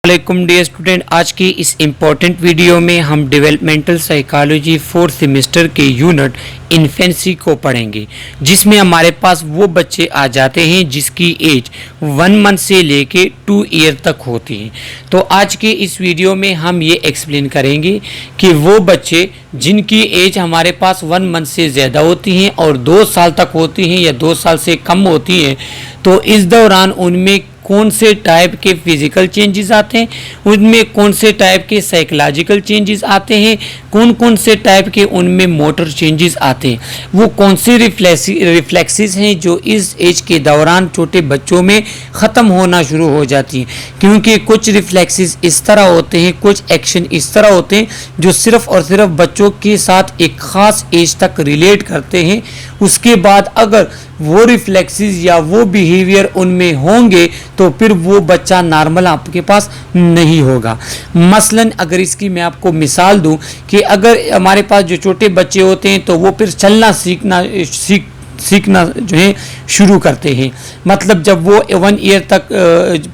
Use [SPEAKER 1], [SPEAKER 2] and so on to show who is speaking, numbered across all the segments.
[SPEAKER 1] वालेकुम dear student, आज की इस इम्पोर्टेंट वीडियो में हम डेवलपमेंटल साइकोलॉजी 4th सेमेस्टर के यूनिट इन्फेंसी को पढ़ेंगे, जिसमें हमारे पास वो बच्चे आ जाते हैं जिसकी एज 1 मंथ से लेके 2 ईयर तक होती है। तो आज के इस वीडियो में हम ये एक्सप्लेन करेंगे कि वो बच्चे जिनकी एज हमारे पास 1 मंथ से ज़्यादा होती हैं और 2 साल तक होती हैं या 2 साल से कम होती हैं, तो इस दौरान उनमें कौन से टाइप के फिजिकल चेंजेस आते हैं, उनमें कौन से टाइप के साइकोलॉजिकल चेंजेस आते हैं, कौन कौन से टाइप के उनमें मोटर चेंजेस आते हैं, वो कौन से रिफ्लेक्सेस हैं जो इस एज के दौरान छोटे बच्चों में ख़त्म होना शुरू हो जाती हैं। क्योंकि कुछ रिफ्लेक्सेस इस तरह होते हैं, कुछ एक्शन इस तरह होते हैं जो सिर्फ़ और सिर्फ बच्चों के साथ एक ख़ास एज तक रिलेट करते हैं। उसके बाद अगर वो रिफ्लेक्सेस या वो बिहेवियर उनमें होंगे तो फिर वो बच्चा नॉर्मल आपके पास नहीं होगा। मसलन अगर इसकी मैं आपको मिसाल दूं कि अगर हमारे पास जो छोटे बच्चे होते हैं तो वो फिर चलना सीखना जो है शुरू करते हैं। मतलब जब वो 1 ईयर तक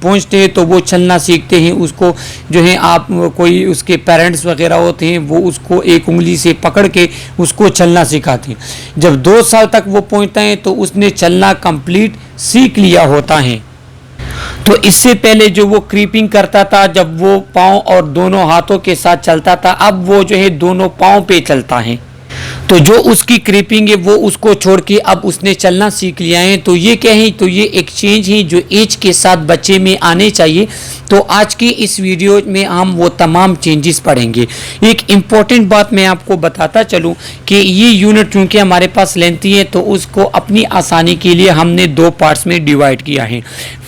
[SPEAKER 1] पहुंचते हैं तो वो चलना सीखते हैं। उसको जो है आप कोई उसके पेरेंट्स वगैरह होते हैं वो उसको एक उंगली से पकड़ के उसको चलना सिखाते हैं। जब 2 साल तक वो पहुंचता है तो उसने चलना कंप्लीट सीख लिया होता है। तो इससे पहले जो वो क्रीपिंग करता था, जब वो पाँव और दोनों हाथों के साथ चलता था, अब वो जो है दोनों पाँव पे चलता है। तो जो उसकी क्रीपिंग है वो उसको छोड़ के अब उसने चलना सीख लिया है। तो ये क्या है, तो ये एक चेंज है जो एज के साथ बच्चे में आने चाहिए। तो आज की इस वीडियो में हम वो तमाम चेंजेस पढ़ेंगे। एक इम्पॉर्टेंट बात मैं आपको बताता चलूँ कि ये यूनिट चूँकि हमारे पास लेंथी है तो उसको अपनी आसानी के लिए हमने 2 पार्ट्स में डिवाइड किया है।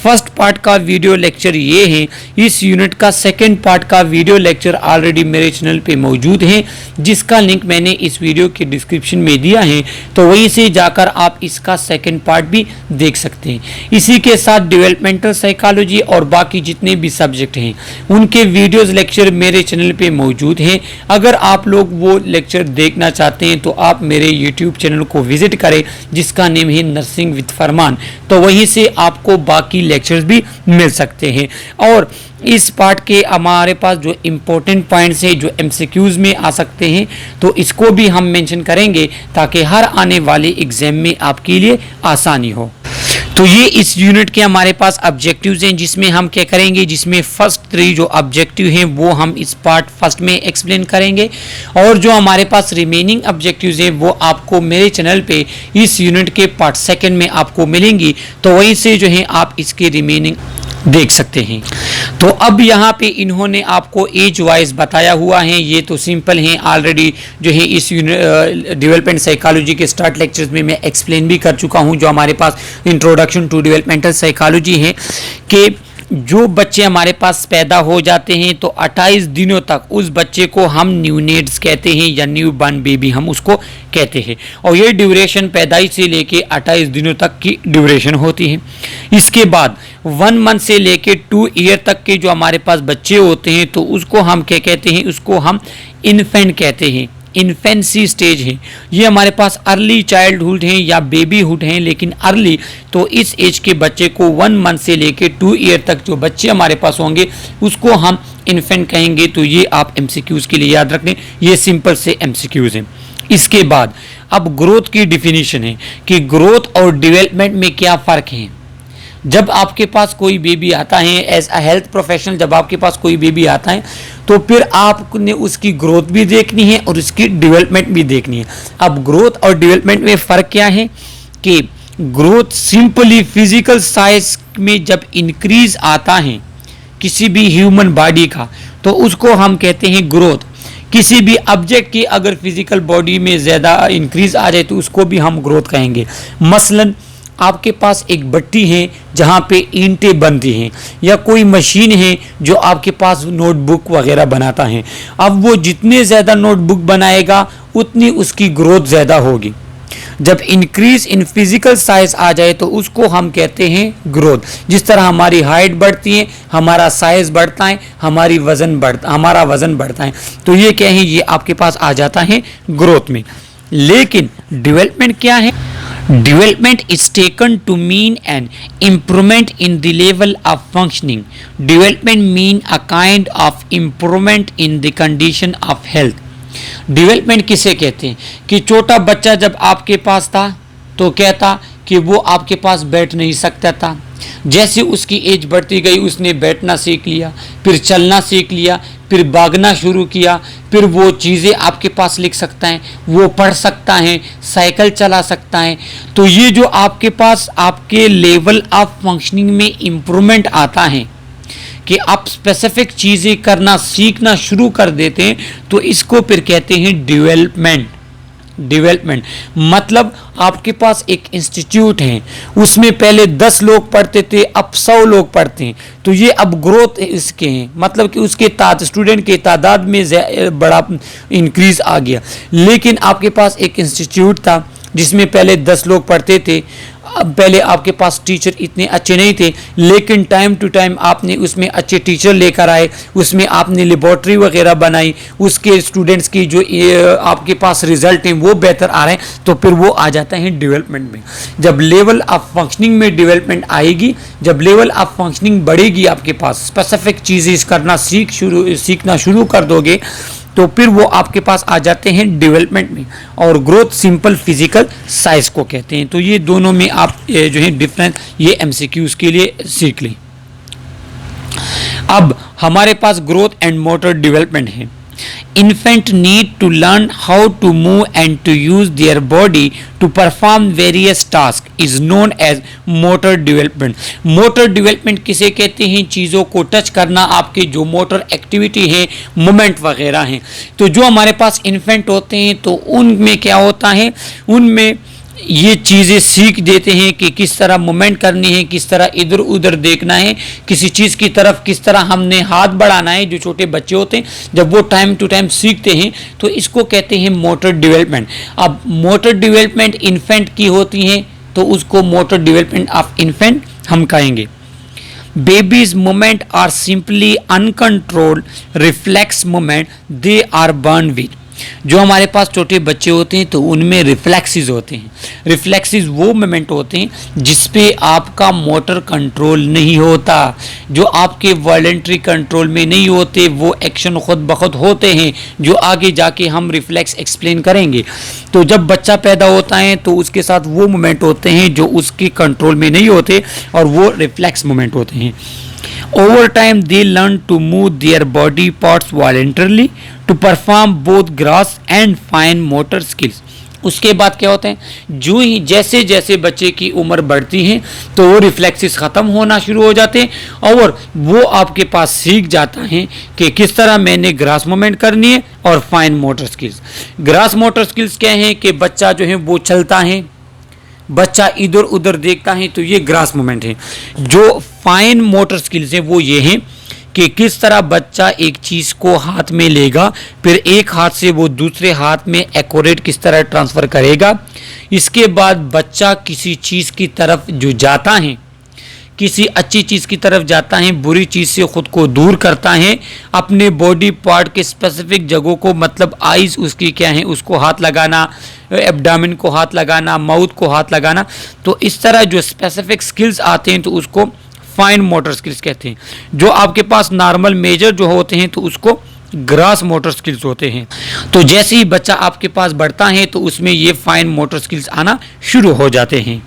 [SPEAKER 1] फर्स्ट पार्ट का वीडियो लेक्चर ये है। इस यूनिट का सेकंड पार्ट का वीडियो लेक्चर ऑलरेडी मेरे चैनल पे मौजूद है, जिसका लिंक मैंने इस वीडियो के डिस्क्रिप्शन में दिया है। तो वहीं से जाकर आप इसका सेकंड पार्ट भी देख सकते हैं। इसी के साथ डेवलपमेंटल साइकोलॉजी और बाकी जितने भी सब्जेक्ट हैं उनके वीडियोस लेक्चर मेरे चैनल पे मौजूद हैं। अगर आप लोग वो लेक्चर देखना चाहते हैं तो आप मेरे यूट्यूब चैनल को विजिट करें, जिसका नेम है नर्सिंग विद फरमान। तो वहीं से आपको बाकी लेक्चर्स भी मिल सकते हैं। और इस पार्ट के हमारे पास जो इम्पोर्टेंट पॉइंट्स हैं जो एमसीक्यूज में आ सकते हैं तो इसको भी हम मेंशन करेंगे ताकि हर आने वाले एग्जाम में आपके लिए आसानी हो। तो ये इस यूनिट के हमारे पास ऑब्जेक्टिव्स हैं, जिसमें हम क्या करेंगे, जिसमें फर्स्ट 3 जो ऑब्जेक्टिव हैं वो हम इस पार्ट फर्स्ट में एक्सप्लेन करेंगे और जो हमारे पास रिमेनिंग ऑब्जेक्टिव्स हैं वो आपको मेरे चैनल पे इस यूनिट के पार्ट सेकंड में आपको मिलेंगी। तो वहीं से जो है आप इसके रिमेनिंग देख सकते हैं। तो अब यहाँ पे इन्होंने आपको एज वाइज बताया हुआ है। ये तो सिंपल हैं, ऑलरेडी जो है इस डेवलपमेंट साइकोलॉजी के स्टार्ट लेक्चर्स में मैं एक्सप्लेन भी कर चुका हूँ। जो हमारे पास इंट्रोडक्शन टू डेवलपमेंटल साइकोलॉजी है कि जो बच्चे हमारे पास पैदा हो जाते हैं तो 28 दिनों तक उस बच्चे को हम न्यूनेट्स कहते हैं या न्यू बॉर्न बेबी हम उसको कहते हैं। और ये ड्यूरेशन पैदाइश से लेके 28 दिनों तक की ड्यूरेशन होती है। इसके बाद 1 मंथ से लेके 2 ईयर तक के जो हमारे पास बच्चे होते हैं तो उसको हम क्या कहते हैं, उसको हम इन्फेंट कहते हैं। इन्फेंसी स्टेज है, ये हमारे पास अर्ली चाइल्डहुड हैं या बेबीहुड हैं, लेकिन अर्ली तो इस एज के बच्चे को 1 मंथ से लेके 2 ईयर तक जो बच्चे हमारे पास होंगे उसको हम इन्फेंट कहेंगे। तो ये आप एमसीक्यूज के लिए याद रखें, ये सिंपल से एमसीक्यूज हैं। इसके बाद अब ग्रोथ की डिफिनीशन है कि ग्रोथ और डेवलपमेंट में क्या फ़र्क है। जब आपके पास कोई बेबी आता है एज अ हेल्थ प्रोफेशनल, जब आपके पास कोई बेबी आता है तो फिर आपने उसकी ग्रोथ भी देखनी है और उसकी डेवलपमेंट भी देखनी है। अब ग्रोथ और डेवलपमेंट में फ़र्क क्या है कि ग्रोथ सिंपली फिजिकल साइज में जब इंक्रीज आता है किसी भी ह्यूमन बॉडी का तो उसको हम कहते हैं ग्रोथ। किसी भी ऑब्जेक्ट की अगर फिजिकल बॉडी में ज़्यादा इंक्रीज आ जाए तो उसको भी हम ग्रोथ कहेंगे। मसलन आपके पास एक भट्टी है जहाँ पे ईंटें बनती हैं, या कोई मशीन है जो आपके पास नोटबुक वगैरह बनाता है। अब वो जितने ज़्यादा नोटबुक बनाएगा उतनी उसकी ग्रोथ ज़्यादा होगी। जब इंक्रीज इन फिजिकल साइज आ जाए तो उसको हम कहते हैं ग्रोथ। जिस तरह हमारी हाइट बढ़ती है, हमारा साइज बढ़ता है, हमारा वज़न बढ़ता है, तो ये क्या है, ये आपके पास आ जाता है ग्रोथ में। लेकिन डेवलपमेंट क्या है, Development is taken to mean an improvement in the level of functioning. Development mean a kind of improvement in the condition of health. Development किसे कहते हैं कि छोटा बच्चा जब आपके पास था तो क्या था कि वो आपके पास बैठ नहीं सकता था। जैसे उसकी एज बढ़ती गई उसने बैठना सीख लिया, फिर चलना सीख लिया, फिर भागना शुरू किया, फिर वो चीज़ें आपके पास लिख सकता है, वो पढ़ सकता है, साइकिल चला सकता है। तो ये जो आपके पास आपके लेवल ऑफ फंक्शनिंग में इम्प्रूवमेंट आता है कि आप स्पेसिफिक चीज़ें करना सीखना शुरू कर देते हैं, तो इसको फिर कहते हैं डेवलपमेंट। डेवलपमेंट मतलब आपके पास एक इंस्टीट्यूट है, उसमें पहले 10 लोग पढ़ते थे, अब 100 लोग पढ़ते हैं, तो ये अब ग्रोथ इसके हैं, मतलब कि उसके स्टूडेंट के तादाद में बड़ा इंक्रीज आ गया। लेकिन आपके पास एक इंस्टीट्यूट था जिसमें पहले 10 लोग पढ़ते थे, अब पहले आपके पास टीचर इतने अच्छे नहीं थे, लेकिन टाइम टू टाइम आपने उसमें अच्छे टीचर लेकर आए, उसमें आपने लेबॉर्ट्री वगैरह बनाई, उसके स्टूडेंट्स की जो आपके पास रिजल्ट हैं वो बेहतर आ रहे हैं, तो फिर वो आ जाता है डेवलपमेंट में। जब लेवल ऑफ फंक्शनिंग में डेवलपमेंट आएगी, जब लेवल ऑफ फंक्शनिंग बढ़ेगी, आपके पास स्पेसिफिक चीज़ें करना सीखना शुरू कर दोगे, तो फिर वो आपके पास आ जाते हैं डेवलपमेंट में। और ग्रोथ सिंपल फिजिकल साइज को कहते हैं। तो ये दोनों में आप जो है डिफरेंस ये एमसीक्यूज के लिए सीख लें। अब हमारे पास ग्रोथ एंड मोटर डेवलपमेंट है। Infant need to learn how to move and to use their body to perform various tasks is known as motor development. Motor development किसे कहते हैं? चीज़ों को टच करना, आपके जो मोटर एक्टिविटी है, मूवमेंट वगैरह हैं। तो जो हमारे पास इन्फेंट होते हैं तो उनमें क्या होता है, उनमें ये चीज़ें सीख देते हैं कि किस तरह मूवमेंट करनी है, किस तरह इधर उधर देखना है, किसी चीज़ की तरफ किस तरह हमने हाथ बढ़ाना है। जो छोटे बच्चे होते हैं जब वो टाइम टू टाइम सीखते हैं तो इसको कहते हैं मोटर डेवलपमेंट। अब मोटर डेवलपमेंट इन्फेंट की होती है तो उसको मोटर डेवलपमेंट ऑफ इन्फेंट हम कहेंगे। Babies movement are simply uncontrolled reflex movement they are born with. जो हमारे पास छोटे बच्चे होते हैं तो उनमें रिफ्लेक्सेस होते हैं। रिफ्लेक्सेस वो मोमेंट होते हैं जिसपे आपका मोटर कंट्रोल नहीं होता, जो आपके वॉलेंट्री कंट्रोल में नहीं होते, वो एक्शन खुद ब खुद होते हैं, जो आगे जाके हम रिफ्लेक्स एक्सप्लेन करेंगे। तो जब बच्चा पैदा होता है तो उसके साथ वो मोमेंट होते हैं जो उसके कंट्रोल में नहीं होते और वो रिफ्लेक्स मोमेंट होते हैं। Over time they learn to move their body parts voluntarily to perform both gross and fine motor skills. उसके बाद क्या होता है, जो ही जैसे जैसे बच्चे की उम्र बढ़ती है तो वो रिफ्लेक्सेस ख़त्म होना शुरू हो जाते हैं और वो आपके पास सीख जाता है कि किस तरह मैंने ग्रास मूवमेंट करनी है और fine motor skills. Grass motor skills क्या है कि बच्चा जो है वो चलता है, बच्चा इधर उधर देखता है, तो ये ग्रास मूवमेंट है। जो फाइन मोटर स्किल्स है वो ये हैं कि किस तरह बच्चा एक चीज़ को हाथ में लेगा, फिर एक हाथ से वो दूसरे हाथ में एक्यूरेट किस तरह ट्रांसफ़र करेगा। इसके बाद बच्चा किसी चीज़ की तरफ जो जाता है, किसी अच्छी चीज़ की तरफ जाता है, बुरी चीज़ से ख़ुद को दूर करता है, अपने बॉडी पार्ट के स्पेसिफिक जगहों को, मतलब आइज़ उसकी क्या है उसको हाथ लगाना, एब्डामिन को हाथ लगाना, माउथ को हाथ लगाना। तो इस तरह जो स्पेसिफिक स्किल्स आते हैं तो उसको फाइन मोटर स्किल्स कहते हैं। जो आपके पास नॉर्मल मेजर जो होते हैं तो उसको ग्रास मोटर स्किल्स होते हैं। तो जैसे ही बच्चा आपके पास बढ़ता है तो उसमें ये फाइन मोटर स्किल्स आना शुरू हो जाते हैं।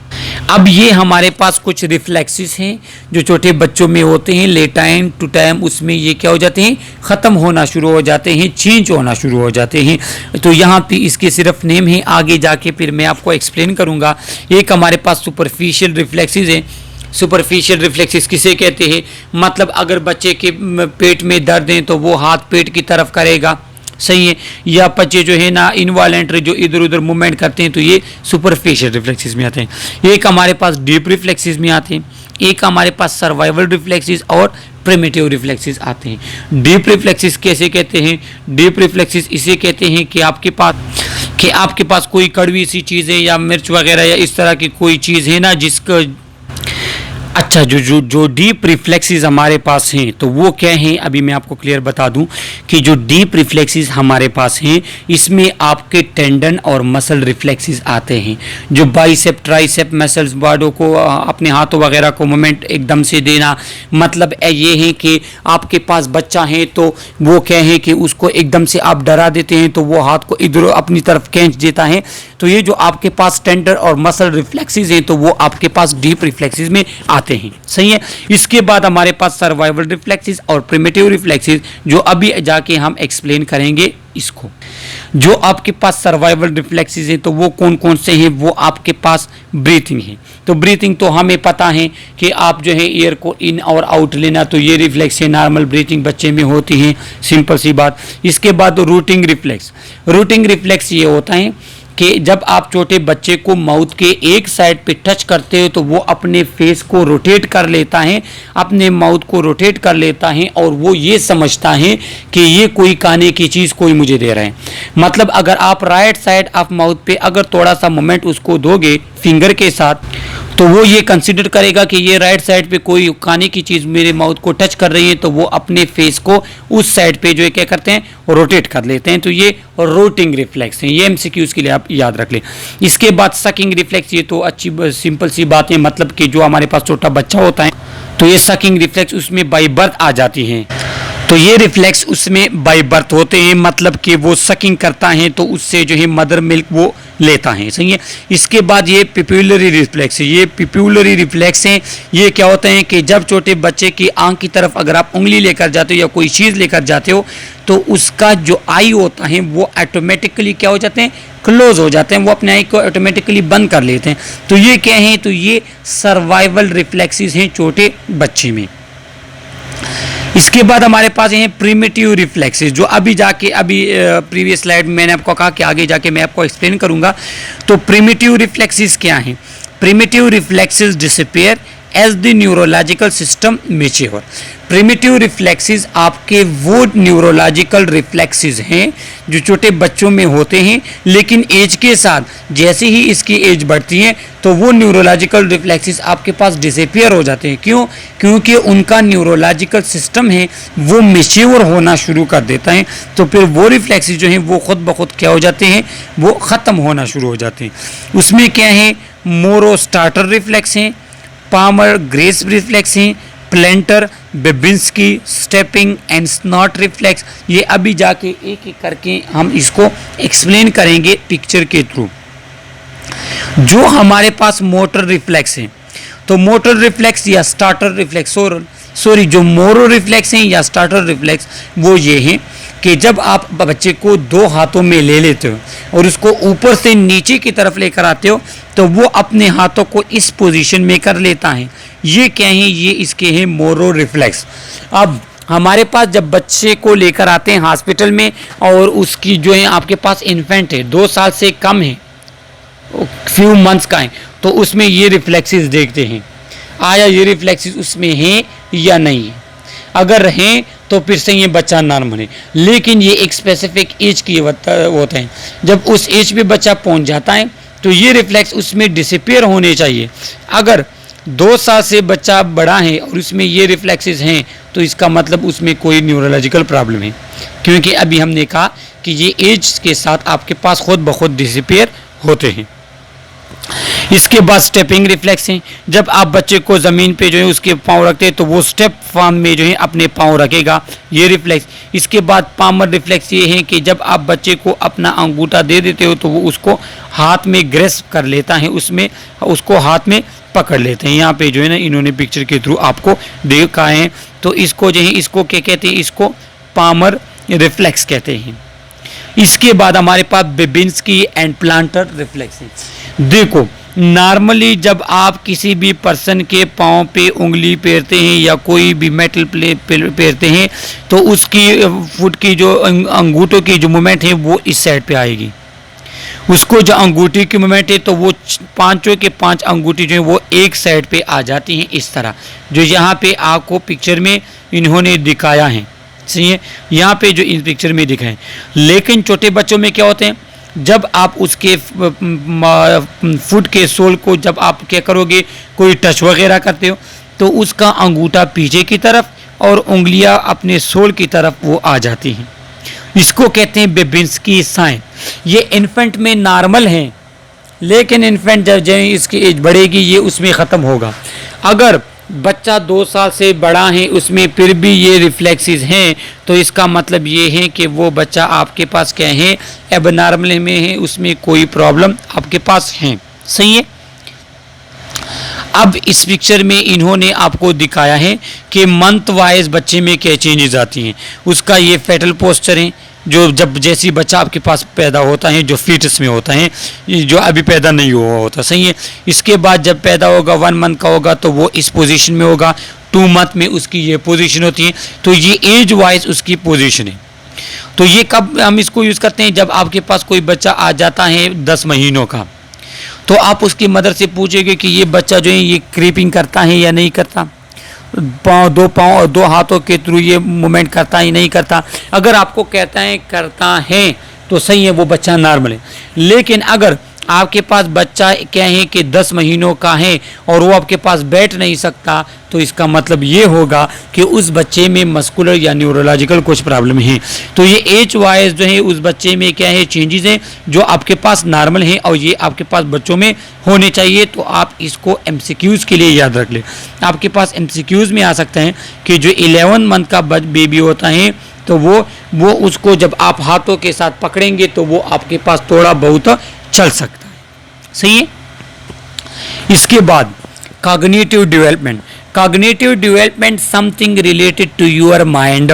[SPEAKER 1] अब ये हमारे पास कुछ रिफ्लेक्सेस हैं जो छोटे बच्चों में होते हैं, ले टाइम टू टाइम उसमें ये क्या हो जाते हैं, ख़त्म होना शुरू हो जाते हैं, चेंज होना शुरू हो जाते हैं। तो यहाँ पे इसके सिर्फ नेम है, आगे जाके फिर मैं आपको एक्सप्लेन करूँगा। एक हमारे पास सुपरफिशियल रिफ्लेक्सेस हैं। सुपरफिशियल रिफ्लेक्सेस किसे कहते हैं, मतलब अगर बच्चे के पेट में दर्द है तो वो हाथ पेट की तरफ करेगा, सही है, या बच्चे जो है ना इनवॉलेंट्री जो इधर उधर मूवमेंट करते हैं तो ये सुपरफिशियल रिफ्लेक्सेस में आते हैं। एक हमारे पास डीप रिफ्लेक्सेस में आते हैं, एक हमारे पास सर्वाइवल रिफ्लेक्सेस और प्रिमिटिव रिफ्लेक्सेस आते हैं। डीप रिफ्लेक्सेस कैसे कहते हैं, डीप रिफ्लेक्सेस इसे कहते हैं कि आपके पास कोई कड़वी सी चीज़ है या मिर्च वगैरह या इस तरह की कोई चीज़ है ना जिसका अच्छा, जो जो जो डीप रिफ्लेक्सेस हमारे पास हैं तो वो क्या हैं, अभी मैं आपको क्लियर बता दूं कि जो डीप रिफ्लेक्सेस हमारे पास हैं इसमें आपके टेंडन और मसल रिफ्लेक्सेस आते हैं। जो बाइसेप ट्राइसेप मसल्स बॉडो को अपने हाथों वगैरह को मूवमेंट एकदम से देना, मतलब ये है कि आपके पास बच्चा है तो वो क्या है कि उसको एकदम से आप डरा देते हैं तो वो हाथ को इधर अपनी तरफ खींच देता है। तो ये जो आपके पास टेंडन और मसल रिफ्लेक्सेस हैं तो वो आपके पास डीप रिफ्लेक्सेस में आते हैं। सही है। इसके बाद हमारे पास सर्वाइवल रिफ्लेक्सेस और प्रिमिटिव रिफ्लेक्सेस, जो अभी जाके हम एक्सप्लेन करेंगे इसको। जो आपके पास सर्वाइवल रिफ्लेक्सेस हैं तो वो कौन कौन से हैं, वो आपके पास ब्रीथिंग है। तो ब्रीथिंग तो हमें पता है कि आप जो है एयर को इन और आउट लेना, तो ये रिफ्लेक्स है, नॉर्मल ब्रीथिंग बच्चे में होती है, सिंपल सी बात। इसके बाद रूटिंग रिफ्लेक्स। रूटिंग रिफ्लेक्स ये होता है कि जब आप छोटे बच्चे को माउथ के एक साइड पे टच करते हो तो वो अपने फेस को रोटेट कर लेता है, अपने माउथ को रोटेट कर लेता है और वो ये समझता है कि ये कोई खाने की चीज़ कोई मुझे दे रहा है। मतलब अगर आप राइट साइड ऑफ माउथ पे अगर थोड़ा सा मोमेंट उसको दोगे फिंगर के साथ तो वो ये कंसिडर करेगा कि ये राइट साइड पे कोई खाने की चीज़ मेरे माउथ को टच कर रही है, तो वो अपने फेस को उस साइड पे जो है क्या करते हैं रोटेट कर लेते हैं। तो ये रोटिंग रिफ्लेक्स है, ये एमसीक्यूज़ के लिए आप याद रख लें। इसके बाद सकिंग रिफ्लेक्स, ये तो अच्छी सिंपल सी बात है, मतलब कि जो हमारे पास छोटा बच्चा होता है तो ये सकिंग रिफ्लेक्स उसमें बाई बर्थ आ जाती हैं। तो ये रिफ्लेक्स उसमें बाई बर्थ होते हैं, मतलब कि वो सकिंग करता है तो उससे जो है मदर मिल्क वो लेता है। सही है। इसके बाद ये पिप्यूलरी रिफ्लेक्स है। ये पिप्यूलरी रिफ्लेक्स हैं, ये क्या होते हैं कि जब छोटे बच्चे की आंख की तरफ अगर आप उंगली लेकर जाते हो या कोई चीज़ लेकर जाते हो तो उसका जो आई होता है वो ऑटोमेटिकली क्या हो जाते हैं, क्लोज हो जाते हैं, वो अपने आई को ऑटोमेटिकली बंद कर लेते हैं। तो ये क्या है, तो ये सर्वाइवल रिफ्लेक्सेस हैं छोटे बच्चे में। इसके बाद हमारे पास हैं प्रिमिटिव रिफ्लेक्सेस, जो अभी जाके प्रीवियस स्लाइड में मैंने आपको कहा कि आगे जाके मैं आपको एक्सप्लेन करूंगा। तो प्रिमिटिव रिफ्लेक्सेस क्या हैं? Primitive reflexes disappear as the neurological system mature. Primitive reflexes आपके वो न्यूरोलॉजिकल रिफ्लेक्सेस हैं जो छोटे बच्चों में होते हैं, लेकिन एज के साथ जैसे ही इसकी एज बढ़ती है तो वो न्यूरोलॉजिकल रिफ्लेक्सेस आपके पास डिसअपीयर हो जाते हैं। क्यों? क्योंकि उनका न्यूरोलॉजिकल सिस्टम है वो मैच्योर होना शुरू कर देता है, तो फिर वो रिफ्लेक्सेस जो हैं वो खुद ब खुद क्या हो जाते हैं, वो ख़त्म होना शुरू हो जाते हैं। उसमें क्या है, मोरो स्टार्टर रिफ्लेक्स हैं, पामर ग्रेस रिफ्लेक्स हैं, planter Babinski stepping and snout reflex. ये अभी जाके एक एक करके हम इसको एक्सप्लेन करेंगे पिक्चर के थ्रू। जो हमारे पास मोटर रिफ्लेक्स है, तो मोटर रिफ्लेक्स या स्टार्टर रिफ्लेक्स जो मोरो रिफ्लेक्स हैं या स्टार्टर रिफ्लेक्स वो ये हैं कि जब आप बच्चे को दो हाथों में ले लेते हो और उसको ऊपर से नीचे की तरफ लेकर आते हो तो वो अपने हाथों को इस पोजीशन में कर लेता है। ये क्या है, ये इसके हैं मोरो रिफ्लेक्स। अब हमारे पास जब बच्चे को लेकर आते हैं हॉस्पिटल में और उसकी जो है आपके पास इन्फेंट है 2 साल से कम है, फ्यू मंथ्स का है, तो उसमें ये रिफ्लेक्सेस देखते हैं आया ये रिफ्लेक्सेस उसमें हैं या नहीं है। अगर हैं तो फिर से ये बच्चा नॉर्मल है, लेकिन ये एक स्पेसिफिक एज की होते हैं। जब उस एज पे बच्चा पहुंच जाता है तो ये रिफ्लेक्स उसमें डिसअपीयर होने चाहिए। अगर 2 साल से बच्चा बड़ा है और उसमें ये रिफ्लेक्सेस हैं तो इसका मतलब उसमें कोई न्यूरोलॉजिकल प्रॉब्लम है, क्योंकि अभी हमने कहा कि ये एज के साथ आपके पास खुद ब खुद डिसअपीयर होते हैं। इसके बाद स्टेपिंग रिफ्लेक्स हैं। जब आप बच्चे को ज़मीन पे जो है उसके पाँव रखते हैं तो वो स्टेप फॉर्म में जो है अपने पाँव रखेगा, ये रिफ्लेक्स। इसके बाद पामर रिफ्लेक्स ये है कि जब आप बच्चे को अपना अंगूठा दे देते हो तो वो उसको हाथ में ग्रेस्प कर लेता है, उसमें उसको हाथ में पकड़ लेते हैं। यहाँ पे जो है ना इन्होंने पिक्चर के थ्रू आपको देखा है। तो इसको जो है इसको क्या कहते हैं, इसको पामर रिफ्लेक्स कहते हैं। इसके बाद हमारे पास बेबिंस्की एंड प्लांटर रिफ्लेक्स है। देखो नॉर्मली जब आप किसी भी पर्सन के पाँव पे उंगली फेरते हैं या कोई भी मेटल फेरते हैं तो उसकी फुट की जो अंगूठों की जो मूवमेंट है वो इस साइड पे आएगी। उसको जो अंगूठी की मूवमेंट है तो वो पांचों के 5 अंगूठी जो है वो एक साइड पे आ जाती हैं इस तरह, जो यहाँ पे आपको पिक्चर में इन्होंने दिखाया है। सही है, यहाँ पे जो इस पिक्चर में दिखाएं। लेकिन छोटे बच्चों में क्या होते हैं, जब आप उसके फुट के सोल को जब आप क्या करोगे कोई टच वगैरह करते हो तो उसका अंगूठा पीछे की तरफ और उंगलियां अपने सोल की तरफ वो आ जाती हैं। इसको कहते हैं बेबिंस्की साइन। ये इन्फेंट में नॉर्मल है, लेकिन इन्फेंट जब इसकी एज बढ़ेगी ये उसमें ख़त्म होगा। अगर बच्चा 2 साल से बड़ा है उसमें फिर भी ये रिफ्लेक्सेस हैं, तो इसका मतलब ये है कि वो बच्चा आपके पास क्या है, एबनॉर्मल में है, उसमें कोई प्रॉब्लम आपके पास है। सही है। अब इस पिक्चर में इन्होंने आपको दिखाया है कि मंथ वाइज बच्चे में क्या चेंजेस आती हैं। उसका ये फेटल पोस्चर है, जो जब जैसी बच्चा आपके पास पैदा होता है, जो फीटस में होता है, जो अभी पैदा नहीं हुआ होता। सही है। इसके बाद जब पैदा होगा 1 मंथ का होगा तो वो इस पोजीशन में होगा, 2 मंथ में उसकी ये पोजीशन होती है। तो ये एज वाइज उसकी पोजीशन है। तो ये कब हम इसको यूज़ करते हैं, जब आपके पास कोई बच्चा आ जाता है 10 महीनों का, तो आप उसकी मदर से पूछेंगे कि ये बच्चा जो है ये क्रीपिंग करता है या नहीं करता, पाँव और 2 हाथों के थ्रू ये मूवमेंट करता है नहीं करता। अगर आपको कहता है करता है तो सही है, वो बच्चा नॉर्मल है। लेकिन अगर आपके पास बच्चा क्या है कि 10 महीनों का है और वो आपके पास बैठ नहीं सकता, तो इसका मतलब ये होगा कि उस बच्चे में मस्कुलर या न्यूरोलॉजिकल कुछ प्रॉब्लम है। तो ये एज वाइज जो है उस बच्चे में क्या है चेंजेस हैं जो आपके पास नॉर्मल हैं और ये आपके पास बच्चों में होने चाहिए। तो आप इसको MCQs के लिए याद रख लें। आपके पास MCQs में आ सकते हैं कि जो 11 मंथ का बेबी होता है तो वो उसको जब आप हाथों के साथ पकड़ेंगे तो वो आपके पास थोड़ा बहुत चल सकता है। सही है। इसके बाद cognitive development something related to your mind.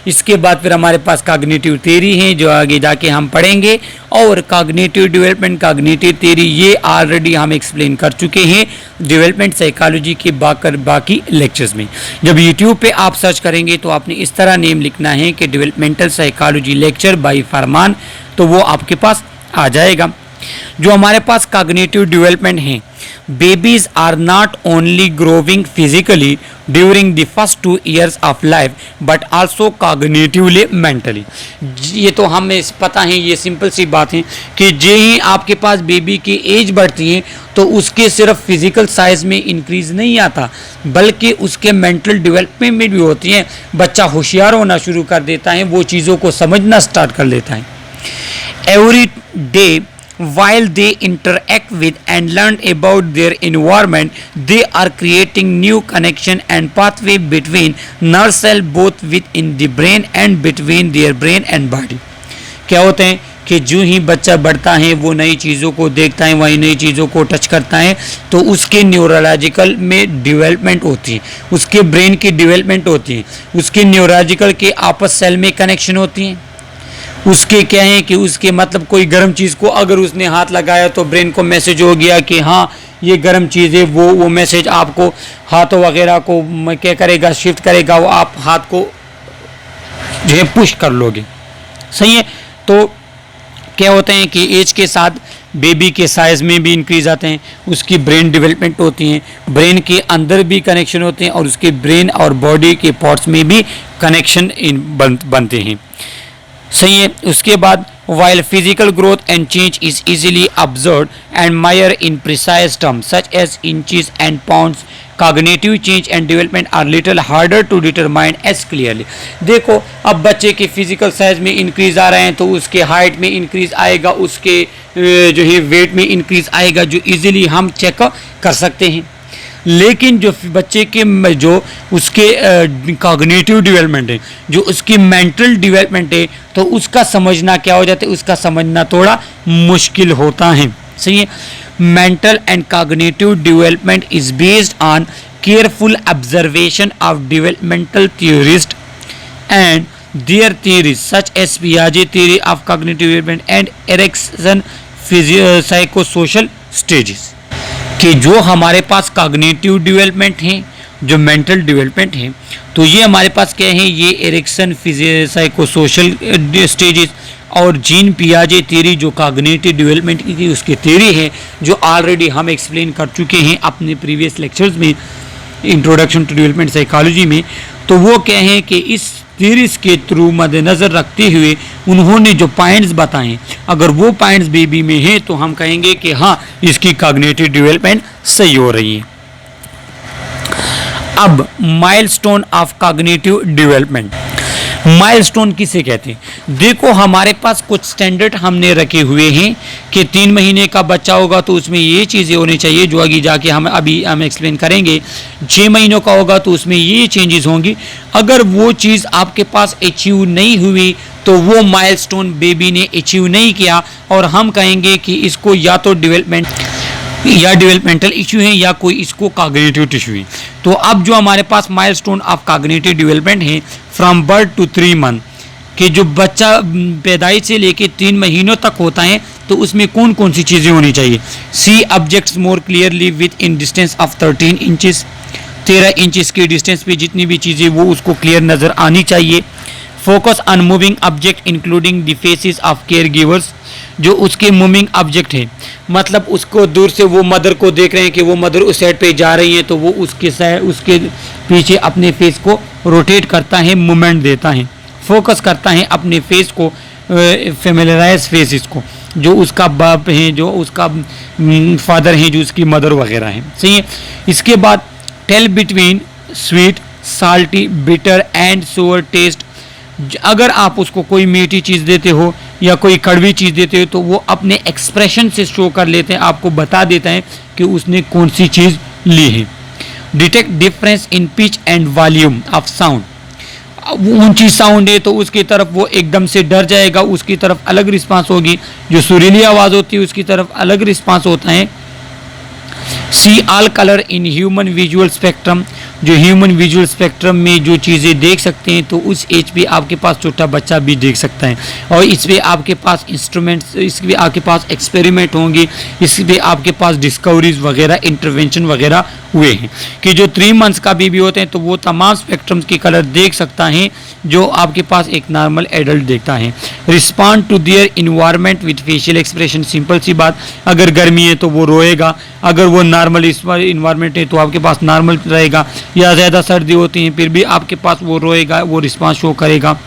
[SPEAKER 1] इसके बाद फिर हमारे पास कॉग्निटिव थ्योरी है जो आगे जाके हम पढ़ेंगे। और कॉग्निटिव डेवलपमेंट, कॉग्निटिव थ्योरी ये ऑलरेडी हम एक्सप्लेन कर चुके हैं डेवलपमेंट साइकोलॉजी के बाकी लेक्चर्स में। जब यूट्यूब पे आप सर्च करेंगे तो आपने इस तरह नेम लिखना है कि developmental psychology lecture by Farman, तो वो आपके पास आ जाएगा। जो हमारे पास कॉग्निटिव डेवलपमेंट है, babies are not only growing physically during the first 2 years of life but also cognitively mentally. ये तो हमें पता है, ये सिंपल सी बात है कि जे ही आपके पास बेबी की एज बढ़ती है तो उसके सिर्फ फिजिकल साइज में इंक्रीज नहीं आता बल्कि उसके मेंटल डेवलपमेंट में भी होती है। बच्चा होशियार होना शुरू कर देता है, वो चीज़ों को समझना स्टार्ट कर लेता है। Every day while they interact with and learn about their environment, they are creating new connection and pathway between nerve cell both within the brain and between their brain and body। क्या होते हैं कि जो ही बच्चा बढ़ता है वो नई चीज़ों को देखता है, वही नई चीज़ों को टच करता है, तो उसके न्यूरोलॉजिकल में डेवलपमेंट होती है, उसके ब्रेन की डेवलपमेंट होती है, उसके न्यूरोलॉजिकल के आपस सेल में कनेक्शन होती हैं। उसके क्या है कि उसके मतलब कोई गर्म चीज़ को अगर उसने हाथ लगाया तो ब्रेन को मैसेज हो गया कि हाँ ये गर्म चीज़ है, वो मैसेज आपको हाथों वगैरह को क्या करेगा, शिफ्ट करेगा, वो आप हाथ को जो है पुश कर लोगे। सही है। तो क्या होते हैं कि एज के साथ बेबी के साइज़ में भी इंक्रीज आते हैं, उसकी ब्रेन डेवलपमेंट होती हैं, ब्रेन के अंदर भी कनेक्शन होते हैं और उसके ब्रेन और बॉडी के पार्ट्स में भी कनेक्शन बनते हैं। सही है। उसके बाद while physical growth and change is easily observed and measured in precise terms such as inches and pounds, cognitive change and development are little harder to determine as clearly। देखो अब बच्चे के फिजिकल साइज में increase आ रहे हैं तो उसके height में इंक्रीज आएगा, उसके जो है वेट में इंक्रीज आएगा, जो इजीली हम चेक कर सकते हैं। लेकिन जो बच्चे के जो उसके कॉग्निटिव डेवलपमेंट है, जो उसकी मेंटल डेवलपमेंट है, तो उसका समझना क्या हो जाता है, उसका समझना थोड़ा मुश्किल होता है। सही है। Mental and cognitive development is based on careful observation of developmental theorist and their theories such as पियाजे theory of cognitive development and Erikson psychosocial stages. कि जो हमारे पास कॉग्निटिव डेवलपमेंट है, जो मेंटल डेवलपमेंट है, तो ये हमारे पास क्या है, ये एरिक्सन साइकोसोशल स्टेजेस और जीन पियाजे थ्योरी जो कॉग्निटिव डेवलपमेंट की उसकी थ्योरी है, जो ऑलरेडी हम एक्सप्लेन कर चुके हैं अपने प्रीवियस लेक्चर्स में इंट्रोडक्शन टू डेवलपमेंट साइकोलॉजी में। तो वो क्या है कि इस थ्योरीज के थ्रू मद्देनज़र रखते हुए उन्होंने जो पॉइंट्स बताएं, अगर वो पॉइंट्स बेबी में हैं तो हम कहेंगे कि हाँ इसकी कॉग्निटिव डेवलपमेंट सही हो रही है। अब milestone of cognitive development, milestone किसे कहते हैं? देखो हमारे पास कुछ स्टैंडर्ड हमने रखे हुए हैं कि 3 महीने का बच्चा होगा तो उसमें ये चीज़ें होनी चाहिए जो आगे जाके हम एक्सप्लेन करेंगे। 6 महीनों का होगा तो उसमें ये चेंजेस होंगी। अगर वो चीज़ आपके पास अचीव नहीं हुई तो वो माइलस्टोन बेबी ने अचीव नहीं किया और हम कहेंगे कि इसको या तो डेवलपमेंटल इशू है या कोई इसको कॉग्निटिव इशू है। तो अब जो हमारे पास माइलस्टोन ऑफ कॉग्निटिव डेवलपमेंट है फ्रॉम बर्थ टू 3 मंथ, कि जो बच्चा पैदाइश से लेके 3 महीनों तक होता है तो उसमें कौन कौन सी चीज़ें होनी चाहिए? See objects more clearly with in distance of 13 inches, 13 inches के डिस्टेंस पे जितनी भी चीज़ें वो उसको क्लियर नज़र आनी चाहिए। Focus on moving object including the faces of care givers, जो उसके मूविंग ऑब्जेक्ट है, मतलब उसको दूर से वो मदर को देख रहे हैं कि वो मदर उस साइड पे जा रही है तो वो उसके पीछे अपने फेस को रोटेट करता है, मूवमेंट देता है, फोकस करता है अपने फेस को, फेमिलियराइज फेसेस को, जो उसका बाप है, जो उसका फादर है, जो उसकी मदर वगैरह है। सही है। इसके बाद tell between sweet, salty, bitter and sour taste, अगर आप उसको कोई मीठी चीज़ देते हो या कोई कड़वी चीज़ देते हो तो वो अपने एक्सप्रेशन से शो कर लेते हैं, आपको बता देता है कि उसने कौन सी चीज़ ली है। Detect difference in pitch and volume of sound, ऊंची साउंड है तो उसकी तरफ वो एकदम से डर जाएगा, उसकी तरफ अलग रिस्पांस होगी, जो सुरीली आवाज़ होती है उसकी तरफ अलग रिस्पांस होता है। See all colour in human visual spectrum, जो ह्यूमन विजुअल स्पेक्ट्रम में जो चीज़ें देख सकते हैं तो उस एज पे आपके पास छोटा बच्चा भी देख सकता है, और इस पे आपके पास इंस्ट्रूमेंट्स, इस पे आपके पास एक्सपेरिमेंट होंगे, इस पे आपके पास डिस्कवरीज वगैरह, इंटरवेंशन वगैरह हुए हैं कि जो 3 मंथ्स का बेबी होते हैं तो वो तमाम स्पेक्ट्रम्स के कलर देख सकता है जो आपके पास एक नॉर्मल एडल्ट देखता है। Respond to their environment with facial expression, simple सी बात, अगर गर्मी है तो वो रोएगा, अगर वो नॉर्मल इन्वायरमेंट है तो आपके पास नॉर्मल रहेगा, या ज़्यादा सर्दी होती है फिर भी आपके पास वो रोएगा, वो रिस्पॉन्स शो करेगा।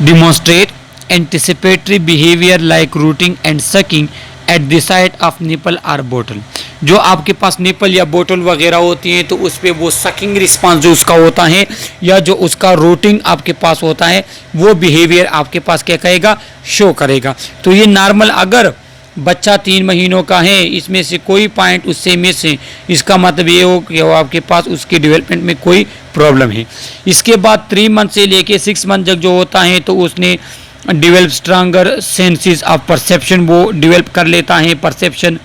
[SPEAKER 1] Demonstrate anticipatory behaviour like rooting and sucking at the side of nipple or bottle, जो आपके पास निपल या बोतल वगैरह होती हैं तो उस पर वो सकिंग रिस्पांस जो उसका होता है या जो उसका रूटिंग आपके पास होता है वो बिहेवियर आपके पास क्या करेगा, शो करेगा। तो ये नॉर्मल, अगर बच्चा 3 महीनों का है इसमें से कोई पॉइंट उससे मिस है, इसका मतलब ये हो कि वो आपके पास उसके डेवलपमेंट में कोई प्रॉब्लम है। इसके बाद 3 मंथ से लेके 6 मंथ तक जो होता है तो उसने develop stronger senses of perception, वो डेवलप कर लेता है परसेप्शन,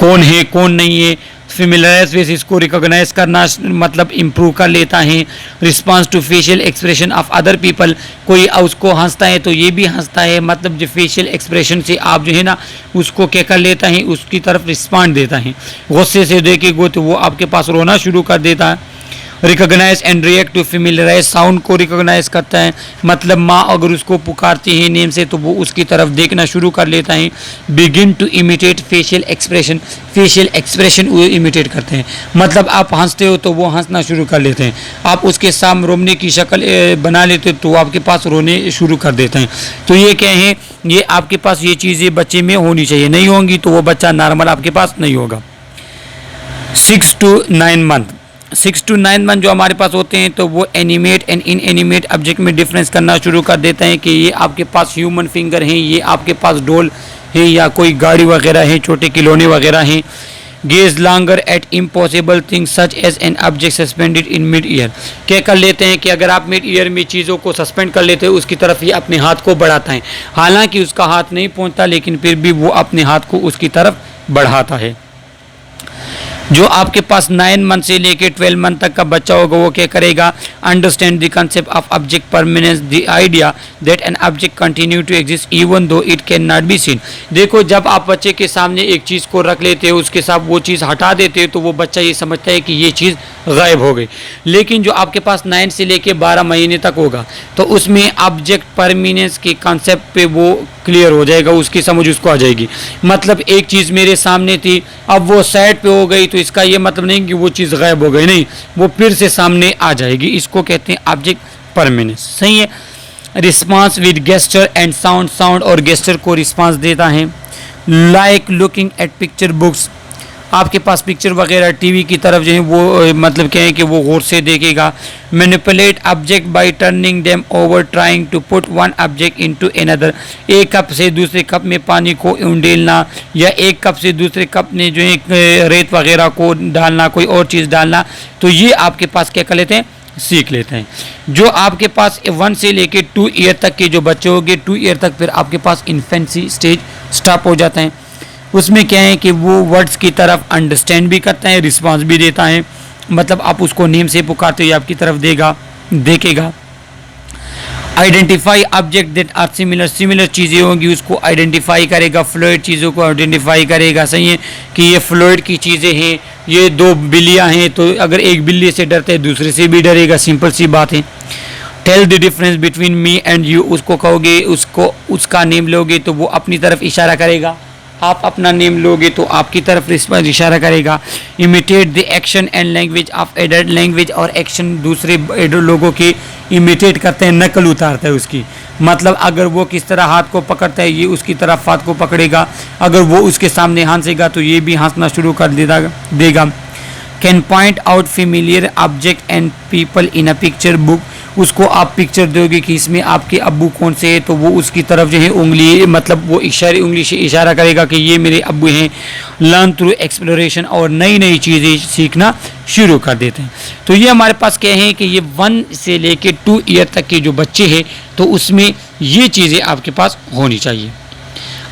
[SPEAKER 1] कौन है कौन नहीं है, फेमिलियराइज फेस, इसको रिकॉग्नाइज करना मतलब इम्प्रूव कर लेता है। Response to facial expression of other people, कोई उसको हंसता है तो ये भी हंसता है, मतलब जो फेशियल एक्सप्रेशन से आप जो है ना उसको क्या कर लेता है, उसकी तरफ रिस्पॉन्ड देता है। गुस्से से देखेगा तो वो आपके पास रोना शुरू कर देता है। Recognise and react to familiarise, sound को रिकॉग्नाइज करता है, मतलब माँ अगर उसको पुकारती है नेम से तो वो उसकी तरफ देखना शुरू कर लेता है। Begin to imitate facial expression, facial expression वो इमिटेट करते हैं, मतलब आप हंसते हो तो वो हंसना शुरू कर लेते हैं, आप उसके सामने रोने की शक्ल बना लेते हो तो वो आपके पास रोने शुरू कर देते हैं। तो ये क्या है, ये आपके पास ये चीज़ें बच्चे में होनी चाहिए, नहीं होंगी तो वो बच्चा नॉर्मल आपके पास नहीं होगा। 6 to 9 मंथ, 6 to 9 मंथ जो हमारे पास होते हैं तो वो animate and in animate object में डिफरेंस करना शुरू कर देते हैं कि ये आपके पास ह्यूमन फिंगर है, ये आपके पास डोल है या कोई गाड़ी वगैरह है, छोटे खिलौने वगैरह हैं। Gaze longer at impossible things such as an object suspended in mid air, क्या कर लेते हैं कि अगर आप मिड ईयर में चीज़ों को सस्पेंड कर लेते हो उसकी तरफ ये अपने हाथ को बढ़ाता है, हालांकि उसका हाथ नहीं पहुंचता लेकिन फिर भी वो अपने हाथ को उसकी तरफ बढ़ाता है। जो आपके पास 9 मंथ से लेके 12 मंथ तक का बच्चा होगा वो क्या करेगा, understand the concept of object permanence, the idea that an object continue to exist even though it can not be seen. देखो जब आप बच्चे के सामने एक चीज़ को रख लेते हो उसके साथ वो चीज़ हटा देते हो तो वो बच्चा ये समझता है कि ये चीज़ गायब हो गई, लेकिन जो आपके पास 9 से लेके 12 महीने तक होगा तो उसमें ऑब्जेक्ट परमानेंस के कॉन्सेप्ट पे वो क्लियर हो जाएगा, उसकी समझ उसको आ जाएगी। मतलब एक चीज़ मेरे सामने थी अब वो साइड पे हो गई तो इसका ये मतलब नहीं कि वो चीज़ गायब हो गई, नहीं, वो फिर से सामने आ जाएगी, इसको कहते हैं ऑब्जेक्ट परमानेंस। सही है। Response with gesture and sound, sound और गेस्चर को रिस्पांस देता है। Like looking at picture books, आपके पास पिक्चर वगैरह टीवी की तरफ जो है वो मतलब क्या है कि वो गौर से देखेगा। Manipulate object by turning them over, trying to put one object into another, एक कप से दूसरे कप में पानी को उंडेलना, या एक कप से दूसरे कप में जो है रेत वगैरह को डालना, कोई और चीज़ डालना, तो ये आपके पास क्या कर लेते हैं, सीख लेते हैं। जो आपके पास 1 से लेके 2 ईयर तक के जो बच्चे होंगे, 2 ईयर तक फिर आपके पास इन्फेंसी स्टेज स्टॉप हो जाता है। उसमें क्या है कि वो वर्ड्स की तरफ अंडरस्टैंड भी करता है, रिस्पांस भी देता है, मतलब आप उसको नेम से पुकारते हुए आपकी तरफ देखेगा। Identify object that are similar, similar चीज़ें होंगी उसको आइडेंटिफाई करेगा, फ्लूइड चीज़ों को आइडेंटिफाई करेगा, सही है कि ये फ्लूइड की चीज़ें हैं, ये 2 बिल्लियाँ हैं, तो अगर एक बिल्ली से डरते हैं दूसरे से भी डरेगा, सिंपल सी बात है। Tell the difference between me and you, उसको कहोगे, उसको उसका नेम लोगे तो वो अपनी तरफ इशारा करेगा, आप अपना नेम लोगे तो आपकी तरफ इशारा करेगा। Imitate the action and language of adult, language और एक्शन दूसरे एडल्ट लोगों के इमिटेट करते हैं, नकल उतारता है उसकी, मतलब अगर वो किस तरह हाथ को पकड़ता है ये उसकी तरफ हाथ को पकड़ेगा, अगर वो उसके सामने हंसेगा तो ये भी हंसना शुरू कर देगा। Can point out familiar object and people in a picture book, उसको आप पिक्चर दोगे कि इसमें आपके अब्बू कौन से हैं, तो वो उसकी तरफ जो है उंगली, मतलब वो उंगली से इशारा करेगा कि ये मेरे अब्बू हैं। लर्न थ्रू एक्सप्लोरेशन, और नई नई चीज़ें सीखना शुरू कर देते हैं। तो ये हमारे पास क्या है कि ये 1 से लेके 2 ईयर तक के जो बच्चे हैं तो उसमें ये चीज़ें आपके पास होनी चाहिए।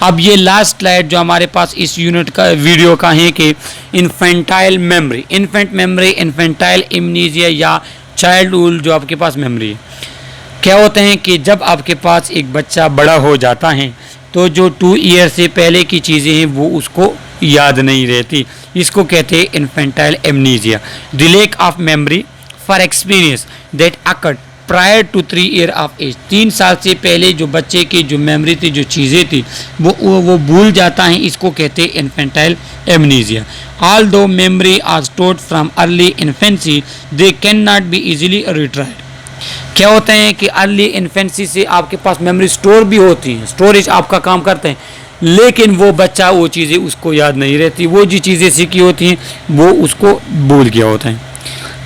[SPEAKER 1] अब ये लास्ट स्लाइड जो हमारे पास इस यूनिट का वीडियो का है कि infantile memory, infant memory, infantile amnesia या चाइल्डहुड जो आपके पास मेमोरी है। क्या होता है कि जब आपके पास एक बच्चा बड़ा हो जाता है तो जो 2 ईयर से पहले की चीज़ें हैं वो उसको याद नहीं रहती, इसको कहते हैं infantile amnesia. The lack of memory for experience that occurred prior to 3 year of age, 3 साल से पहले जो बच्चे की जो मेमोरी थी, जो चीज़ें थी वो भूल जाता है, इसको कहते हैं infantile amnesia. Although memory are stored from early infancy they can not be easily retrieved. क्या होता है कि अर्ली इन्फेंसी से आपके पास मेमोरी स्टोर भी होती है, स्टोरेज आपका काम करते हैं, लेकिन वो बच्चा वो चीज़ें उसको याद नहीं रहती, वो जो चीज़ें सीखी होती हैं वो उसको भूल गया होता है।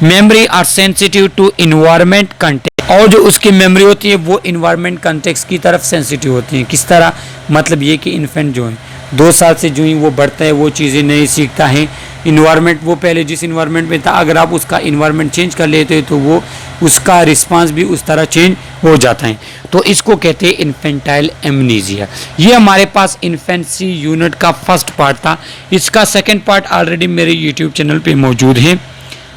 [SPEAKER 1] Memory are sensitive to environment contact, और जो उसकी मेमोरी होती है वो इन्वायरमेंट कंटेक्स्ट की तरफ सेंसिटिव होती है। किस तरह, मतलब ये कि इन्फेंट जो है 2 साल से जो ही वो बढ़ता है वो चीज़ें नहीं सीखता है, इन्वायरमेंट वो पहले जिस इन्वायरमेंट में था अगर आप उसका इन्वायरमेंट चेंज कर लेते हो तो वो उसका रिस्पांस भी उस तरह चेंज हो जाता है, तो इसको कहते हैं इन्फेंटाइल एमनीसिया। ये हमारे पास इन्फेंसी यूनिट का फर्स्ट पार्ट था, इसका सेकंड पार्ट ऑलरेडी मेरे यूट्यूब चैनल पे मौजूद है,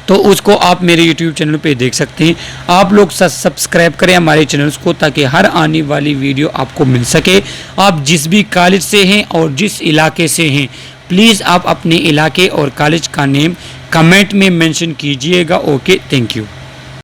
[SPEAKER 1] तो उसको आप मेरे YouTube चैनल पे देख सकते हैं। आप लोग सब्सक्राइब करें हमारे चैनल्स को ताकि हर आने वाली वीडियो आपको मिल सके। आप जिस भी कॉलेज से हैं और जिस इलाके से हैं, प्लीज़ आप अपने इलाके और कॉलेज का नेम कमेंट में मेंशन कीजिएगा। Okay, thank you.